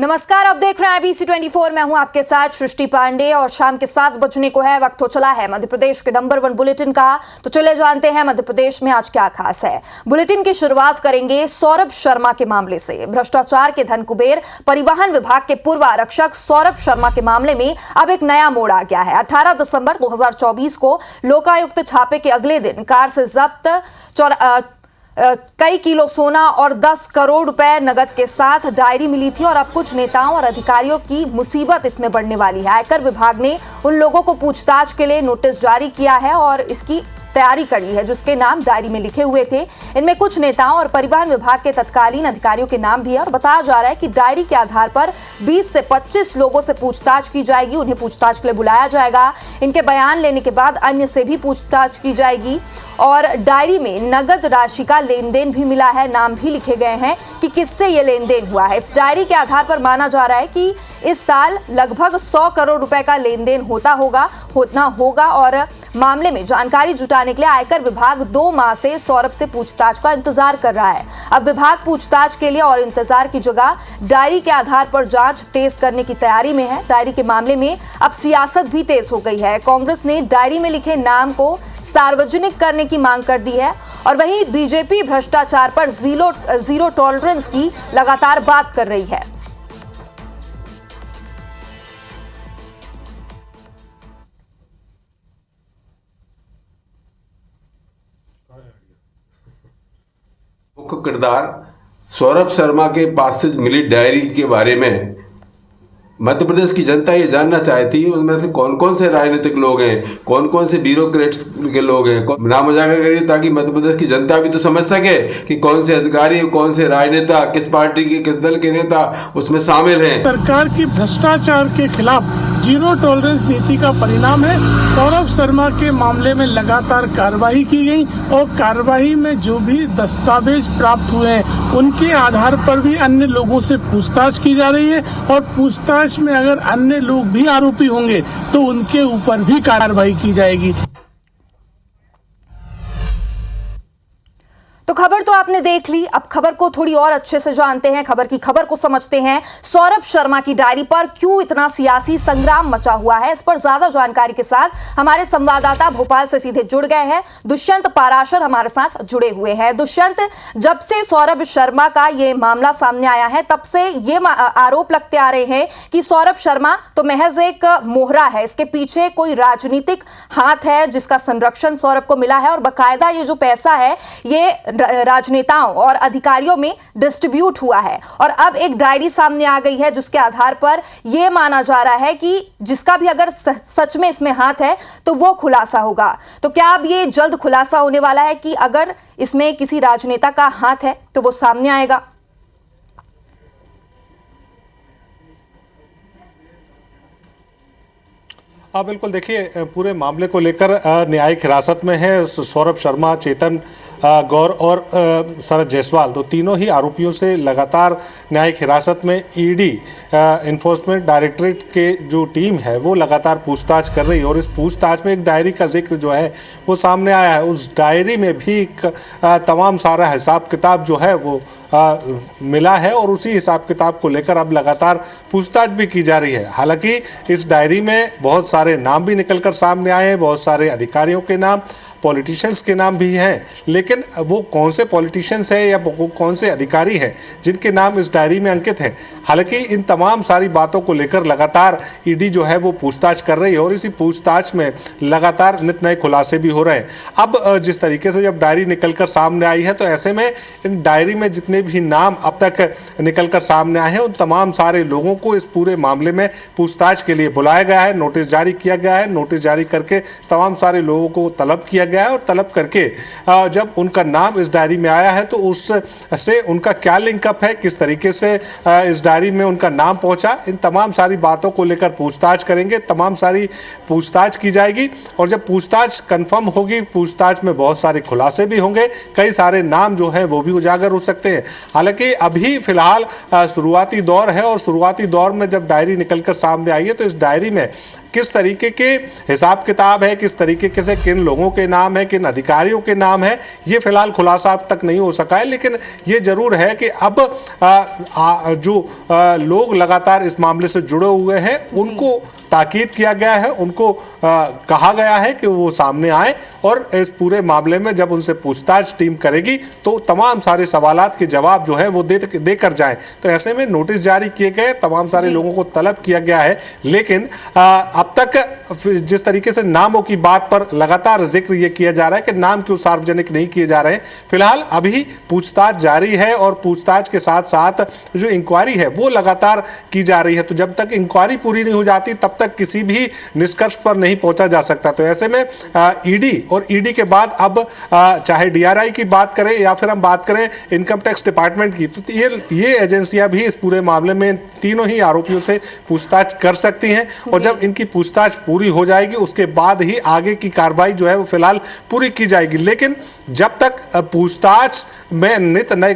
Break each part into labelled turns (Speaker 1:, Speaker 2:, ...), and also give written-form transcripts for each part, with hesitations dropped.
Speaker 1: नमस्कार, आप देख रहे हैं ABC 24। मैं हूं आपके साथ सृष्टि पांडे और शाम के 7 बजने को है। वक्त हो चला है मध्य प्रदेश के नंबर 1 बुलेटिन का। तो चले जानते हैं मध्य प्रदेश में आज क्या खास है। बुलेटिन की शुरुआत करेंगे सौरभ शर्मा के मामले से। भ्रष्टाचार के धन कुबेर परिवहन विभाग के पूर्व आरक्षक सौरभ शर्मा के मामले में अब एक नया मोड़ आ गया है। 18 दिसंबर 2024 को लोकायुक्त छापे के अगले दिन कार से जब्त कई किलो सोना और 10 करोड़ रुपए नगद के साथ डायरी मिली थी। और अब कुछ नेताओं और अधिकारियों की मुसीबत इसमें बढ़ने वाली है। आयकर विभाग ने उन लोगों को पूछताछ के लिए नोटिस जारी किया है और इसकी तैयारी कर ली है, जिसके नाम डायरी में लिखे हुए थे। इनमें कुछ नेताओं और परिवहन विभाग के तत्कालीन अधिकारियों के नाम भी है। और बताया जा रहा है कि डायरी के आधार पर 20 से 25 लोगों से पूछताछ की जाएगी। उन्हें पूछताछ के लिए बुलाया जाएगा। इनके बयान लेने के बाद अन्य से भी पूछताछ की जाएगी। और डायरी में नगद राशि का लेन देन भी मिला है। नाम भी लिखे गए हैं कि किससे ये लेन देन हुआ है। इस डायरी के आधार पर माना जा रहा है कि इस साल लगभग 100 करोड़ रुपए का लेन देन होना होगा। और मामले में जानकारी जुटाने के लिए आयकर विभाग 2 माह से सौरभ से पूछताछ का इंतजार कर रहा है। अब विभाग पूछताछ के लिए और इंतजार की जगह डायरी के आधार पर जांच तेज करने की तैयारी में है। डायरी के मामले में अब सियासत भी तेज हो गई है। कांग्रेस ने डायरी में लिखे नाम को सार्वजनिक करने की मांग कर दी है। और वहीं बीजेपी भ्रष्टाचार पर जीरो टॉलरेंस की लगातार बात कर रही है।
Speaker 2: मुख्य किरदार सौरभ शर्मा के पास से मिली डायरी के बारे में मध्य प्रदेश की जनता ये जानना चाहती है, उनमें से कौन कौन से राजनीतिक लोग हैं, कौन कौन से ब्यूरोक्रेट्स के लोग हैं। नाम उजागर करिए ताकि मध्य प्रदेश की जनता भी तो समझ सके कि कौन से अधिकारी, कौन से राजनेता, किस पार्टी के, किस दल के नेता उसमें शामिल हैं।
Speaker 3: सरकार की भ्रष्टाचार के खिलाफ जीरो टॉलरेंस नीति का परिणाम है। सौरभ शर्मा के मामले में लगातार कार्रवाई की गई और कार्रवाई में जो भी दस्तावेज प्राप्त हुए हैं उनके आधार पर भी अन्य लोगों से पूछताछ की जा रही है। और पूछताछ में अगर अन्य लोग भी आरोपी होंगे तो उनके ऊपर भी कार्रवाई की जाएगी।
Speaker 1: तो खबर तो आपने देख ली। अब खबर को थोड़ी और अच्छे से जानते हैं, खबर को समझते हैं। सौरभ शर्मा की डायरी पर क्यों इतना सियासी संग्राम मचा हुआ है, इस पर ज्यादा जानकारी के साथ हमारे संवाददाता भोपाल से सीधे जुड़ गए हैं। दुष्यंत पाराशर हमारे साथ जुड़े हुए हैं। दुष्यंत, जब से सौरभ शर्मा का ये मामला सामने आया है तब से ये आरोप लगते आ रहे हैं कि सौरभ शर्मा तो महज एक मोहरा है, इसके पीछे कोई राजनीतिक हाथ है जिसका संरक्षण सौरभ को मिला है। और बाकायदा ये जो पैसा है ये राजनेताओं और अधिकारियों में डिस्ट्रीब्यूट हुआ है। और अब एक डायरी सामने आ गई है जिसके आधार पर यह माना जा रहा है कि जिसका भी अगर सच में इसमें हाथ है तो वो खुलासा होगा। तो क्या अब ये जल्द खुलासा होने वाला है कि अगर इसमें किसी राजनेता का हाथ है तो वो सामने आएगा?
Speaker 4: बिल्कुल, देखिए पूरे मामले को लेकर न्यायिक हिरासत में है सौरभ शर्मा, चेतन गौर और शरद जायसवाल। तो तीनों ही आरोपियों से लगातार न्यायिक हिरासत में ईडी इन्फोर्समेंट डायरेक्टरेट के जो टीम है वो लगातार पूछताछ कर रही है। और इस पूछताछ में एक डायरी का जिक्र जो है वो सामने आया है। उस डायरी में भी तमाम सारा हिसाब किताब जो है वो मिला है और उसी हिसाब किताब को लेकर अब लगातार पूछताछ भी की जा रही है। हालांकि इस डायरी में बहुत सारे नाम भी निकलकर सामने आए हैं, बहुत सारे अधिकारियों के नाम, पॉलिटिशियंस के नाम भी हैं। लेकिन वो कौन से पॉलिटिशियंस हैं या वो कौन से अधिकारी हैं जिनके नाम इस डायरी में अंकित हैं, हालांकि इन तमाम सारी बातों को लेकर लगातार ईडी जो है वो पूछताछ कर रही है। और इसी पूछताछ में लगातार नित नए खुलासे भी हो रहे हैं। अब जिस तरीके से जब डायरी निकलकर सामने आई है तो ऐसे में इन डायरी में जितने भी नाम अब तक निकलकर सामने आए हैं उन तमाम सारे लोगों को इस पूरे मामले में पूछताछ के लिए बुलाया गया है, नोटिस जारी किया गया है। नोटिस जारी करके तमाम सारे लोगों को तलब किया गया है और तलब करके जब उनका नाम इस डायरी में आया है तो उससे उनका क्या लिंकअप है, किस तरीके से इस डायरी में उनका नाम पहुंचा, इन तमाम सारी बातों को लेकर पूछताछ करेंगे, तमाम सारी पूछताछ की जाएगी। और जब पूछताछ कंफर्म होगी, पूछताछ में बहुत सारे खुलासे भी होंगे, कई सारे नाम जो हैं वो भी उजागर हो सकते हैं। हालांकि अभी फिलहाल शुरुआती दौर है और शुरुआती दौर में जब डायरी निकलकर सामने आई है तो इस डायरी में किस तरीके के हिसाब किताब है, किस तरीके से किन लोगों के नाम नाम है, किन अधिकारियों के नाम है, ये फिलहाल खुलासा अब तक नहीं हो सका है। लेकिन ये जरूर है कि अब जो लोग लगातार इस मामले से जुड़े हुए हैं उनको ताकीद किया गया है, उनको कहा गया है कि वो सामने आए और इस पूरे मामले में जब उनसे पूछताछ टीम करेगी तो तमाम सारे सवालात के जवाब जो है वो देकर जाएं। तो ऐसे में नोटिस जारी किए गए, तमाम सारे लोगों को तलब किया गया है। लेकिन अब तक जिस तरीके से नामों की बात पर लगातार जिक्र ये किया जा रहा है कि नाम क्यों सार्वजनिक नहीं किए जा रहे हैं, फिलहाल अभी पूछताछ जारी है और पूछताछ के साथ साथ जो इंक्वायरी है वो लगातार की जा रही है। तो जब तक इंक्वायरी पूरी नहीं हो जाती तब तक किसी भी निष्कर्ष पर नहीं पहुंचा जा सकता। तो ऐसे में ईडी और ईडी के बाद अब चाहे डीआरआई की बात करें या फिर हम बात करें इनकम टैक्स डिपार्टमेंट की, तो ये एजेंसियां भी इस पूरे मामले में तीनों ही आरोपियों से पूछताछ कर सकती हैं। और जब इनकी पूछताछ पूरी हो जाएगी उसके बाद ही आगे की कार्रवाई जो है वो फिलहाल पूरी की जाएगी। लेकिन जब तक पूछताछ में नित नई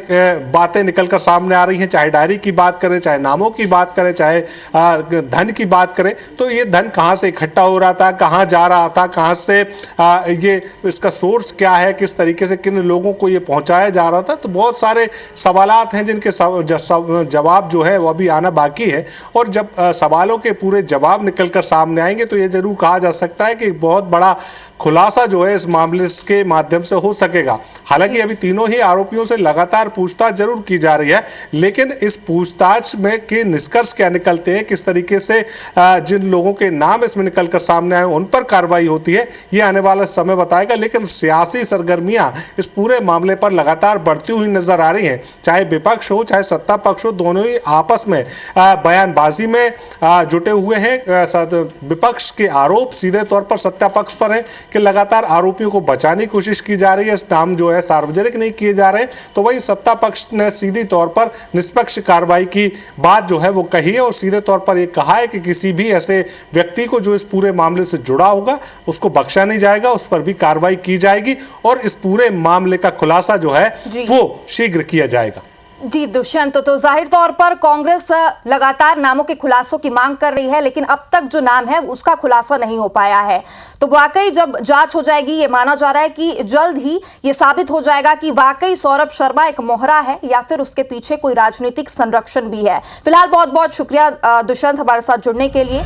Speaker 4: बातें निकलकर सामने आ रही हैं, चाहे डायरी की बात करें, चाहे नामों की बात करें, चाहे धन की बात करें, तो ये धन कहाँ से इकट्ठा हो रहा था, कहाँ जा रहा था, कहाँ से ये इसका सोर्स क्या है, किस तरीके से किन लोगों को ये पहुंचाया जा रहा था, तो बहुत सारे सवालात हैं जिनके जवाब जो है वो अभी आना बाकी है। और जब सवालों के पूरे जवाब निकलकर सामने आएंगे तो ये जरूर कहा जा सकता है कि बहुत बड़ा खुलासा जो है इस मामले के माध्यम से हो सकेगा। हालांकि अभी तीनों ही आरोपियों से लगातार पूछताछ जरूर की जा रही है, लेकिन इस पूछताछ में के निष्कर्ष क्या निकलते हैं, किस तरीके से जिन लोगों के नाम इसमें निकलकर सामने आए उन पर कार्रवाई होती है, ये आने वाला समय बताएगा। लेकिन सियासी सरगर्मियां इस पूरे मामले पर लगातार बढ़ती हुई नजर आ रही हैं। चाहे विपक्ष हो चाहे सत्ता पक्ष हो, दोनों ही आपस में बयानबाजी में जुटे हुए हैं। विपक्ष के आरोप सीधे तौर पर सत्ता पक्ष पर है कि लगातार आरोपियों को बचाने की कोशिश की जा रही है, नाम जो है सार्वजनिक नहीं किए जा रहे हैं। तो वही सत्ता पक्ष ने सीधी तौर पर निष्पक्ष कार्रवाई की बात जो है वो कही है और सीधे तौर पर ये कहा है कि किसी भी ऐसे व्यक्ति को जो इस पूरे मामले से जुड़ा होगा उसको बख्शा नहीं जाएगा, उस पर भी कार्रवाई की जाएगी और इस पूरे मामले का खुलासा जो है वो शीघ्र किया जाएगा।
Speaker 1: जी दुष्यंत, तो जाहिर तौर पर कांग्रेस लगातार नामों के खुलासों की मांग कर रही है, लेकिन अब तक जो नाम है उसका खुलासा नहीं हो पाया है। तो वाकई जब जांच हो जाएगी, ये माना जा रहा है कि जल्द ही ये साबित हो जाएगा कि वाकई सौरभ शर्मा एक मोहरा है या फिर उसके पीछे कोई राजनीतिक संरक्षण भी है। फिलहाल बहुत बहुत शुक्रिया दुष्यंत हमारे साथ जुड़ने के लिए।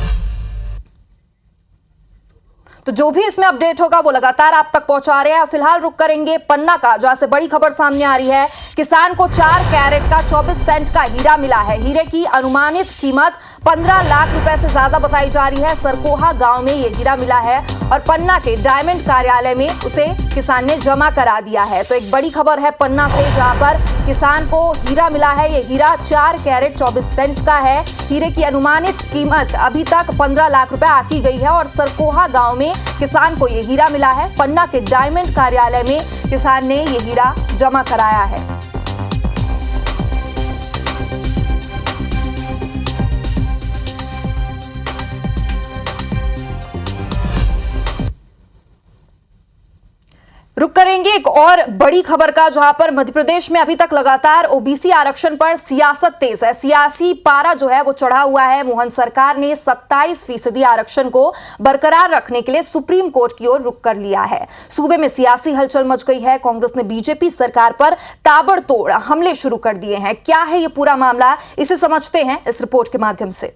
Speaker 1: तो जो भी इसमें अपडेट होगा वो लगातार आप तक पहुंचा रहे हैं। फिलहाल रुक करेंगे पन्ना का, जहां से बड़ी खबर सामने आ रही है। किसान को 4 कैरेट का 24 सेंट का हीरा मिला है। हीरे की अनुमानित कीमत 15 लाख रुपए से ज्यादा बताई जा रही है। सरकोहा गांव में ये हीरा मिला है और पन्ना के डायमंड कार्यालय में उसे किसान ने जमा करा दिया है। तो एक बड़ी खबर है पन्ना से, जहां पर किसान को हीरा मिला है। ये हीरा 4 कैरेट 24 सेंट का है। हीरे की अनुमानित कीमत अभी तक 15 लाख रुपए आकी गई है और सरकोहा गांव में किसान को ये हीरा मिला है। पन्ना के डायमंड कार्यालय में किसान ने ये हीरा जमा कराया है। रुक करेंगे एक और बड़ी खबर का, जहां पर मध्य प्रदेश में अभी तक लगातार ओबीसी आरक्षण पर सियासत तेज है। सियासी पारा जो है वो चढ़ा हुआ है। मोहन सरकार ने 27% आरक्षण को बरकरार रखने के लिए सुप्रीम कोर्ट की ओर रुख कर लिया है। सूबे में सियासी हलचल मच गई है। कांग्रेस ने बीजेपी सरकार पर ताबड़तोड़ हमले शुरू कर दिए हैं। क्या है ये पूरा मामला, इसे समझते हैं इस रिपोर्ट के माध्यम से।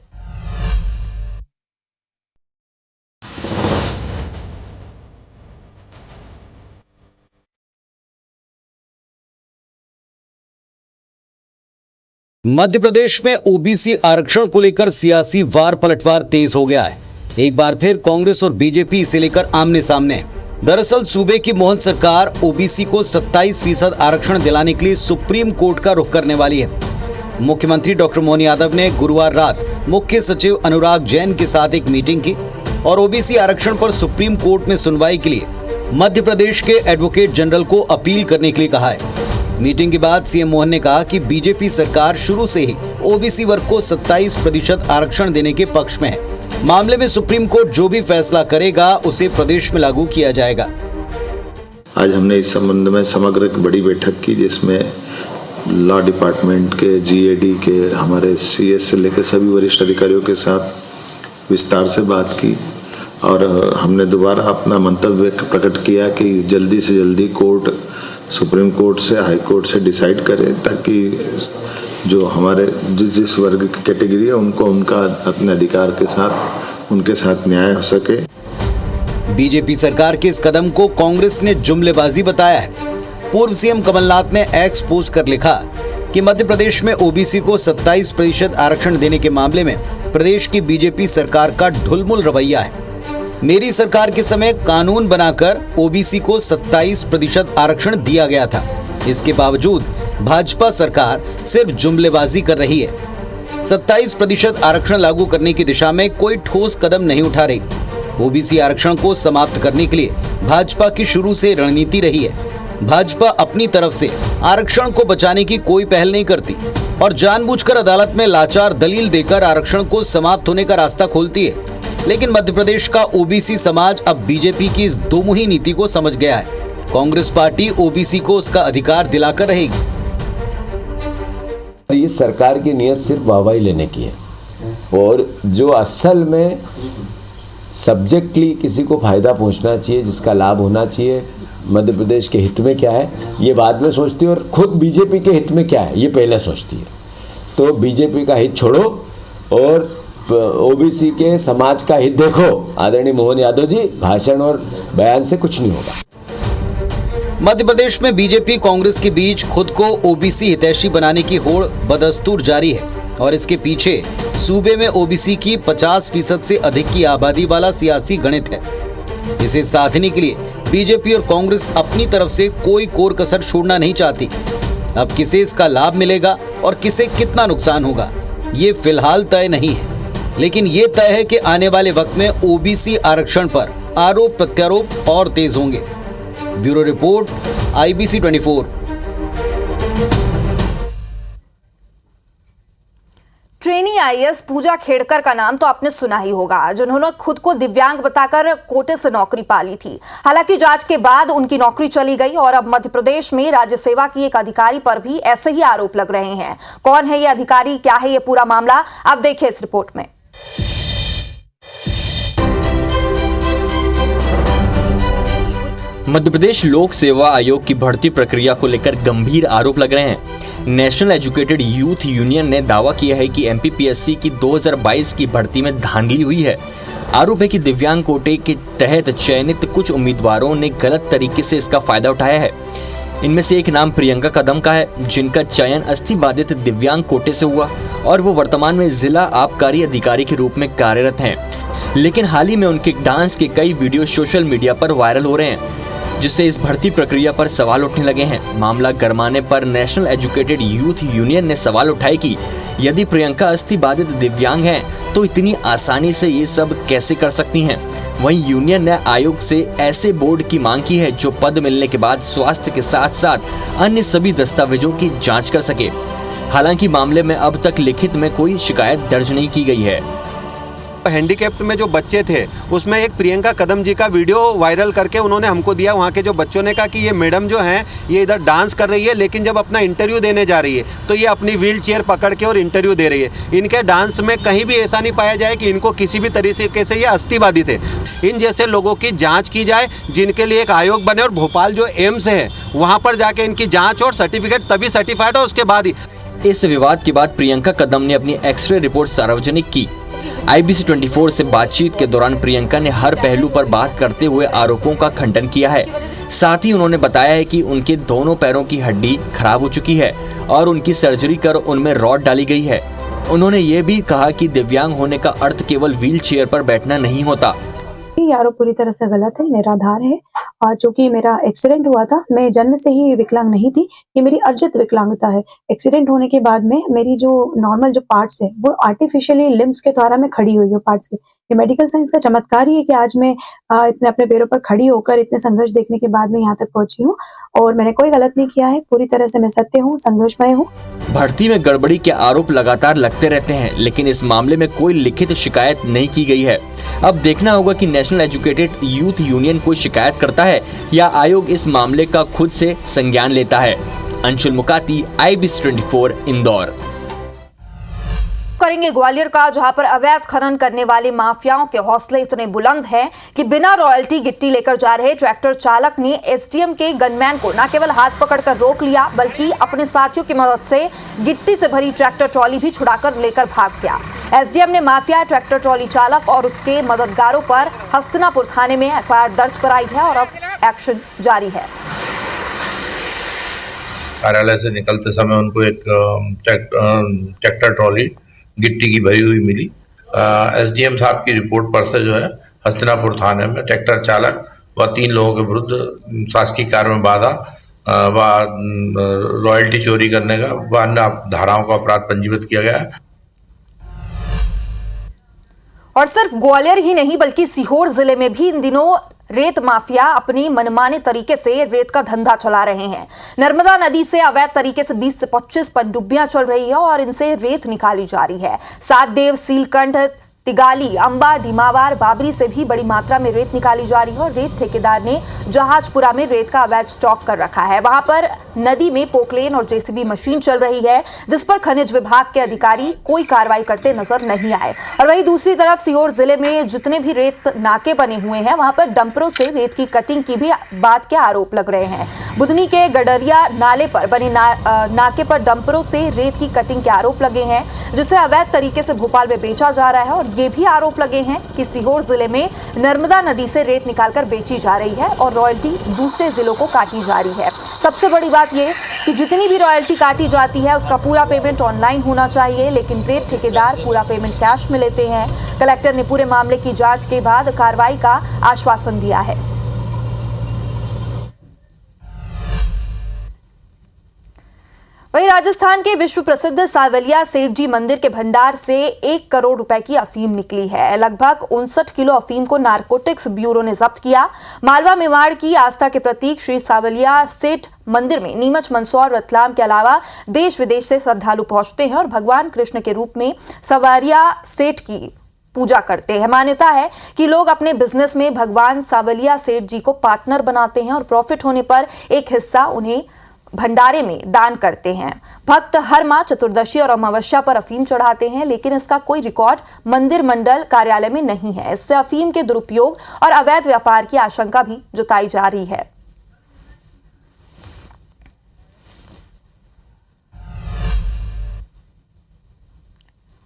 Speaker 5: मध्य प्रदेश में ओबीसी आरक्षण को लेकर सियासी वार पलटवार तेज हो गया है। एक बार फिर कांग्रेस और बीजेपी इसे लेकर आमने सामने है। दरअसल सूबे की मोहन सरकार ओबीसी को 27% आरक्षण दिलाने के लिए सुप्रीम कोर्ट का रुख करने वाली है। मुख्यमंत्री डॉक्टर मोहन यादव ने गुरुवार रात मुख्य सचिव अनुराग जैन के साथ एक मीटिंग की और ओबीसी आरक्षण पर सुप्रीम कोर्ट में सुनवाई के लिए मध्य प्रदेश के एडवोकेट जनरल को अपील करने के लिए कहा है। मीटिंग के बाद सीएम मोहन ने कहा कि बीजेपी सरकार शुरू से ही ओबीसी वर्ग को 27% आरक्षण देने के पक्ष में है। मामले में सुप्रीम कोर्ट जो भी फैसला करेगा उसे प्रदेश में लागू किया जाएगा।
Speaker 6: आज हमने इस संबंध में समग्र एक बड़ी बैठक की, जिसमें लॉ डिपार्टमेंट के, जीएडी के, हमारे सीएस से लेकर सभी वरिष्ठ अधिकारियों के साथ विस्तार से बात की और हमने दोबारा अपना मंतव्य प्रकट किया कि जल्दी से जल्दी कोर्ट सुप्रीम कोर्ट से हाई कोर्ट से डिसाइड करे, ताकि जो हमारे जिस वर्ग की कैटेगरी है उनको उनका अपने अधिकार के साथ उनके साथ न्याय हो सके।
Speaker 5: बीजेपी सरकार के इस कदम को कांग्रेस ने जुमलेबाजी बताया है। पूर्व सीएम कमलनाथ ने एक्स पोस्ट कर लिखा कि मध्य प्रदेश में ओबीसी को 27% आरक्षण देने के मामले में प्रदेश की बीजेपी सरकार का ढुलमुल रवैया है। मेरी सरकार के समय कानून बनाकर ओबीसी को 27% आरक्षण दिया गया था। इसके बावजूद भाजपा सरकार सिर्फ जुमलेबाजी कर रही है। 27% आरक्षण लागू करने की दिशा में कोई ठोस कदम नहीं उठा रही। ओबीसी आरक्षण को समाप्त करने के लिए भाजपा की शुरू से रणनीति रही है। भाजपा अपनी तरफ से आरक्षण को बचाने की कोई पहल नहीं करती और जानबूझकर अदालत में लाचार दलील देकर आरक्षण को समाप्त होने का रास्ता खोलती है। लेकिन मध्य प्रदेश का ओबीसी समाज अब बीजेपी की इस दोमुही नीति को समझ गया है। कांग्रेस पार्टी ओबीसी को उसका अधिकार दिलाकर रहेगी।
Speaker 7: इस सरकार की नीयत सिर्फ वाहवाही लेने की है और जो असल में सब्जेक्टली किसी को फायदा पहुंचना चाहिए, जिसका लाभ होना चाहिए, मध्य प्रदेश के हित में क्या है ये बाद में सोचती है और खुद बीजेपी के हित में क्या है ये पहले सोचती है। तो बीजेपी का हित छोड़ो और ओबीसी के समाज का हित देखो। आदरणीय मोहन यादव जी, भाषण और बयान से कुछ नहीं होगा।
Speaker 5: मध्य प्रदेश में बीजेपी कांग्रेस के बीच खुद को ओबीसी हितैषी बनाने की होड़ बदस्तूर जारी है और इसके पीछे सूबे में ओबीसी की 50% से अधिक की आबादी वाला सियासी गणित है। इसे साधने के लिए बीजेपी और कांग्रेस अपनी तरफ से कोई कोर कसर छोड़ना नहीं चाहती। अब किसे इसका लाभ मिलेगा और किसे कितना नुकसान होगा ये फिलहाल तय नहीं है, लेकिन ये तय है कि आने वाले वक्त में ओबीसी आरक्षण पर आरोप प्रत्यारोप और तेज होंगे। Bureau report, IBC 24।
Speaker 1: Trainee IAS Pooja Khedkar का नाम तो आपने सुना ही होगा, जिन्होंने खुद को दिव्यांग बताकर कोटे से नौकरी पाली थी। हालांकि जांच के बाद उनकी नौकरी चली गई और अब मध्य प्रदेश में राज्य सेवा की एक अधिकारी पर भी ऐसे ही आरोप लग रहे हैं। कौन है ये अधिकारी, क्या है ये पूरा मामला, आप देखिए इस रिपोर्ट में।
Speaker 8: मध्य प्रदेश लोक सेवा आयोग की भर्ती प्रक्रिया को लेकर गंभीर आरोप लग रहे हैं। नेशनल एजुकेटेड यूथ यूनियन ने दावा किया है कि एमपीपीएससी की 2022 की भर्ती में धांधली हुई है। आरोप है कि दिव्यांग कोटे के तहत चयनित कुछ उम्मीदवारों ने गलत तरीके से इसका फायदा उठाया है। इनमें से एक नाम प्रियंका कदम का है, जिनका चयन अस्थि-बाधित दिव्यांग कोटे से हुआ और वो वर्तमान में जिला आबकारी अधिकारी के रूप में कार्यरत हैं। लेकिन हाल ही में उनके डांस के कई वीडियो सोशल मीडिया पर वायरल हो रहे हैं, जिससे इस भर्ती प्रक्रिया पर सवाल उठने लगे हैं। मामला गरमाने पर नेशनल एजुकेटेड यूथ यूनियन ने सवाल उठाए कि यदि प्रियंका अस्थि-बाधित दिव्यांग हैं, तो इतनी आसानी से ये सब कैसे कर सकती हैं। वहीं यूनियन ने आयोग से ऐसे बोर्ड की मांग की है जो पद मिलने के बाद स्वास्थ्य के साथ साथ अन्य सभी दस्तावेजों की जांच कर सके। हालांकि मामले में अब तक लिखित में कोई शिकायत दर्ज नहीं की गई है।
Speaker 9: हैंडीकैप्ट में जो बच्चे थे उसमें एक प्रियंका कदम जी का वीडियो वायरल करके उन्होंने हमको दिया। वहाँ के जो बच्चों ने कहा कि ये मैडम जो हैं ये इधर डांस कर रही है, लेकिन जब अपना इंटरव्यू देने जा रही है तो ये अपनी व्हील चेयर पकड़ के और इंटरव्यू दे रही है। इनके डांस में कहीं भी ऐसा नहीं पाया जाए कि इनको किसी भी तरीके से ये अस्थि-बाधित है। इन जैसे लोगों की जाँच की जाए, जिनके लिए एक आयोग बने और भोपाल जो एम्स है वहाँ पर जाके इनकी जाँच और सर्टिफिकेट तभी सर्टिफाइड हो, उसके बाद ही।
Speaker 8: इस विवाद के बाद प्रियंका कदम ने अपनी एक्सरे रिपोर्ट सार्वजनिक की। IBC 24 से बातचीत के दौरान प्रियंका ने हर पहलू पर बात करते हुए आरोपों का खंडन किया है। साथ ही उन्होंने बताया है कि उनके दोनों पैरों की हड्डी खराब हो चुकी है और उनकी सर्जरी कर उनमें रॉड डाली गई है। उन्होंने ये भी कहा कि दिव्यांग होने का अर्थ केवल व्हील चेयर पर बैठना नहीं होता।
Speaker 10: ये आरोप पूरी तरह से गलत है, निराधार है। और चूंकि मेरा एक्सीडेंट हुआ था, मैं जन्म से ही विकलांग नहीं थी, ये मेरी अर्जित विकलांगता है। एक्सीडेंट होने के बाद में मेरी जो नॉर्मल जो पार्ट्स है वो आर्टिफिशियली लिम्स के द्वारा मैं खड़ी हुई हूँ पार्ट्स के। ये मेडिकल साइंस का चमत्कार ही है कि आज मैं इतने अपने पैरों पर खड़ी होकर इतने संघर्ष देखने के बाद में यहाँ तक पहुंची हूँ और मैंने कोई गलत नहीं किया है। पूरी तरह से मैं सत्य हूँ, संघर्षमय हूँ।
Speaker 8: भर्ती में गड़बड़ी के आरोप लगातार लगते रहते हैं, लेकिन इस मामले में कोई लिखित शिकायत नहीं की गई है। अब देखना होगा कि नेशनल एजुकेटेड यूथ यूनियन कोई शिकायत करता है या आयोग इस मामले का खुद से संज्ञान लेता है। अंशुल मुकाती, IBC 24, इंदौर।
Speaker 1: करेंगे ग्वालियर का, जहां पर अवैध खनन करने वाले माफियाओं के हौसले इतने बुलंद हैं कि बिना रॉयल्टी गिट्टी लेकर जा रहे ट्रैक्टर चालक ने एसडीएम के गनमैन को न केवल हाथ पकड़कर रोक लिया बल्कि अपने साथियों की मदद से गिट्टी से भरी ट्रैक्टर ट्रॉली भी छुड़ाकर लेकर भाग गया। एसडीएम ने माफिया ट्रैक्टर ट्रॉली चालक और उसके मददगारों पर हस्तिनापुर थाने में एफआईआर दर्ज कराई है और अब एक्शन जारी है।
Speaker 11: कार्यालय से निकलते समय उनको एक ट्रैक्टर ट्रॉली गिट्टी की भरी हुई मिली। एसडीएम साहब की रिपोर्ट पर से जो है हस्तिनापुर थाने में ट्रैक्टर चालक व 3 लोगों के विरुद्ध शासकीय कार्य में बाधा व रॉयल्टी चोरी करने का व अन्य धाराओं का अपराध पंजीबद्ध किया गया है।
Speaker 1: और सिर्फ ग्वालियर ही नहीं बल्कि सीहोर जिले में भी इन दिनों रेत माफिया अपनी मनमाने तरीके से रेत का धंधा चला रहे हैं। नर्मदा नदी से अवैध तरीके से 20 से 25 पनडुब्बियां चल रही है और इनसे रेत निकाली जा रही है। सातदेव, सीलकंठ, तिगाली, अंबा, डिमावार, बाबरी से भी बड़ी मात्रा में रेत निकाली जा रही है और रेत ठेकेदार ने जहाजपुरा में रेत का अवैध स्टॉक कर रखा है। वहां पर नदी में पोकलेन और जेसीबी मशीन चल रही है जिस पर खनिज विभाग के अधिकारी कोई कार्रवाई करते नजर नहीं आए। और वहीं दूसरी तरफ सीहोर जिले में जितने भी रेत नाके बने हुए हैं वहां पर डंपरों से रेत की कटिंग की भी बात के आरोप लग रहे हैं। बुधनी के गडरिया नाले पर बने नाके पर डंपरों से रेत की कटिंग के आरोप लगे हैं जिसे अवैध तरीके से भोपाल में बेचा जा रहा है और ये भी आरोप लगे हैं कि सीहोर जिले में नर्मदा नदी से रेत निकालकर बेची जा रही है और रॉयल्टी दूसरे जिलों को काटी जा रही है। सबसे बड़ी बात यह कि जितनी भी रॉयल्टी काटी जाती है उसका पूरा पेमेंट ऑनलाइन होना चाहिए, लेकिन रेत ठेकेदार पूरा पेमेंट कैश में लेते हैं। कलेक्टर ने पूरे मामले की जांच के बाद कार्रवाई का आश्वासन दिया है। वहीं राजस्थान के विश्व प्रसिद्ध सावलिया सेठ जी मंदिर के भंडार से 1 करोड़ रुपए की अफीम निकली है। लगभग 59 किलो अफीम को नारकोटिक्स ब्यूरो ने जब्त किया। मालवा मेवाड़ की आस्था के प्रतीक श्री सावलिया सेठ मंदिर में नीमच, मंदसौर, रतलाम के अलावा देश विदेश से श्रद्धालु पहुंचते हैं और भगवान कृष्ण के रूप में सावलिया सेठ की पूजा करते हैं। मान्यता है कि लोग अपने बिजनेस में भगवान सावलिया सेठ जी को पार्टनर बनाते हैं और प्रॉफिट होने पर एक हिस्सा उन्हें भंडारे में दान करते हैं। भक्त हर माह चतुर्दशी और अमावस्या पर अफीम चढ़ाते हैं, लेकिन इसका कोई रिकॉर्ड मंदिर मंडल कार्यालय में नहीं है। इससे अफीम के दुरुपयोग और अवैध व्यापार की आशंका भी जताई जा रही है।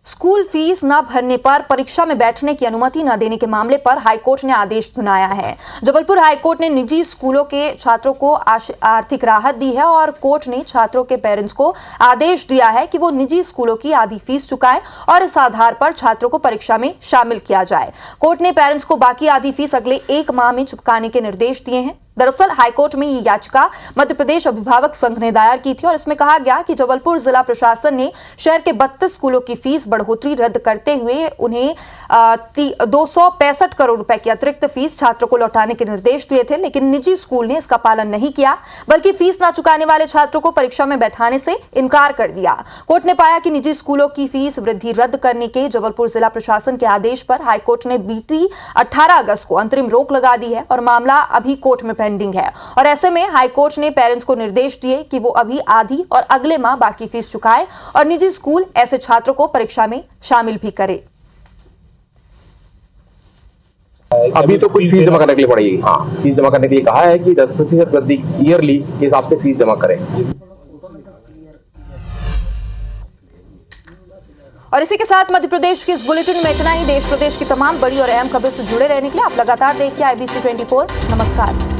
Speaker 1: स्कूल फीस न भरने पर परीक्षा में बैठने की अनुमति न देने के मामले पर हाईकोर्ट ने आदेश सुनाया है। जबलपुर हाईकोर्ट ने निजी स्कूलों के छात्रों को आर्थिक राहत दी है और कोर्ट ने छात्रों के पेरेंट्स को आदेश दिया है कि वो निजी स्कूलों की आधी फीस चुकाएं और इस आधार पर छात्रों को परीक्षा में शामिल किया जाए। कोर्ट ने पेरेंट्स को बाकी आधी फीस अगले 1 माह में चुकाने के निर्देश दिए हैं। दरअसल हाईकोर्ट में ये याचिका मध्य प्रदेश अभिभावक संघ ने दायर की थी और इसमें कहा गया कि जबलपुर जिला प्रशासन ने शहर के 32 स्कूलों की फीस बढ़ोतरी रद्द करते हुए उन्हें 265 करोड़ रुपए की अतिरिक्त फीस छात्रों को लौटाने के निर्देश दिए थे, लेकिन निजी स्कूल ने इसका पालन नहीं किया बल्कि फीस न चुकाने वाले छात्रों को परीक्षा में बैठाने से इनकार कर दिया। कोर्ट ने पाया कि निजी स्कूलों की फीस वृद्धि रद्द करने के जबलपुर जिला प्रशासन के आदेश पर हाईकोर्ट ने बीती 18 अगस्त को अंतरिम रोक लगा दी है और मामला अभी कोर्ट में पेंडिंग है। और ऐसे में हाईकोर्ट ने पेरेंट्स को निर्देश दिए कि वो अभी आधी और अगले माह बाकी फीस चुकाए और निजी स्कूल ऐसे छात्रों को परीक्षा में शामिल भी करे।
Speaker 12: अभी तो कुछ फीस जमा करने के लिए पड़ेगी। हाँ, फीस जमा करने के लिए कहा है कि 10% वृद्धि ईयरली के हिसाब से फीस जमा करें।
Speaker 1: और इसी के साथ मध्य प्रदेश की इस बुलेटिन में इतना ही। देश प्रदेश की तमाम बड़ी और अहम खबरों से जुड़े रहने के लिए आप लगातार देखिए IBC 24। नमस्कार।